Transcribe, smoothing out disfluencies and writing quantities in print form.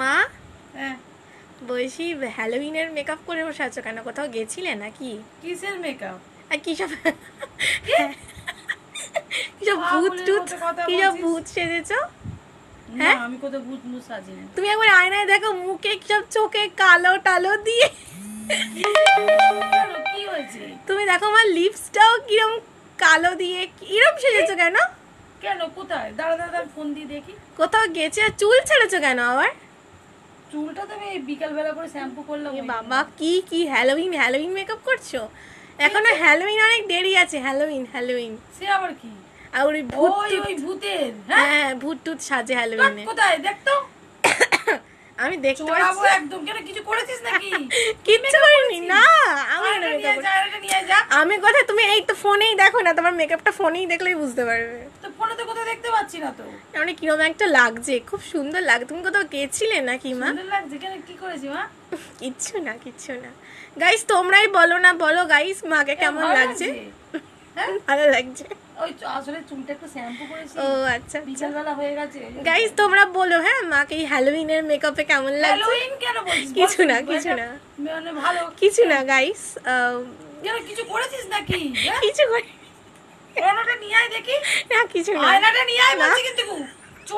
মা, হ্যাঁ বলছি হ্যালোউইনের মেকআপ করে বসে আছো কেন? কোথাও গেছিলে নাকি? কিসের মেকআপ? আর কি সব কি সব ভূত পাগলের টুত, মতো কথা কি সব বলছিস। ভূত সেজেছো? না হ্যাঁ, আমি কোথাও ভূত মুত সাজিনি। তুমি একবার আয়নায় দেখো, মুখে কি সব চোখে কালো টালো দিয়ে। কেন কি হয়েছে? তুমি দেখো আমার লিপসটাও কিরম কালো দিয়ে, কিরম সেজেছো কেন? কেন কোথায়? দাঁড়া দাঁড়া দাঁড়া, ফোন দিয়ে দেখি। কোথাও গেছে? আর চুল ছেড়েছো কেন আবার? চুলটা তো আমি বিকাল বেলা করে শ্যাম্পু করলাম। এ ওই বাবা, জন্য। কি কি হ্যালোউইন হ্যালোউইন মেকআপ করছো? এখনো হ্যালোউইন অনেক দেরি আছে। হ্যালোউইন হ্যালোউইন সে আবার কি? আর ওই ভূত ওই টুত। ওই ভূতের, হ্যাঁ হ্যাঁ, ভূত টুত সাজে ধ্যাৎ, হ্যালোউইনে। কোথায় দেখ তো। আমি দেখতে চড়াবো পাচ্ছি। একদম। কেন কিছু করেছিস নাকি? কিচ্ছু করিনি না, আমি আয়নাটা কেন নিয়ে makeup যা, আয়নাটা নিয়ে যা। আমি কোথায়? তুমি এই তো ফোনেই দেখো না, তোমার মেকআপটা ফোনেই দেখলেই বুঝতে পারবে। তো ফোনে তো কোথাও দেখতে পাচ্ছি না তো। মানে কিরম একটা লাগছে, খুব সুন্দর লাগে। তুমি কোথাও গেছিলে নাকি মা? সুন্দর লাগছে। কেন কি করেছি মা? কিচ্ছু না, কিচ্ছু না। গাইস তোমরাই বলো না, বলো গাইস মাকে কেমন ভালো লাগছে? হ্যাঁ ভালো লাগছে। ওই আসলে চুলটা একটু শ্যাম্পু করেছি। ও আচ্ছা আচ্ছা। বিকাল বেলা হয়ে গেছে। গাইস তোমরা বলো হ্যাঁ, মাকে এই হ্যালোউইনের মেকআপে কেমন লাগছে? হ্যালোউইন কেন বলছিস? কিছু না, বল তো, কিছু এটা না, মানে ভালো কিছু না গাইস। কেন কিছু করেছিস নাকি? হ্যাঁ? কিছু করি আয়নাটা নিয়ে আয় দেখি। না, কিছু না। আয়নাটা নিয়ে আয় না। বলছি কিন্তু।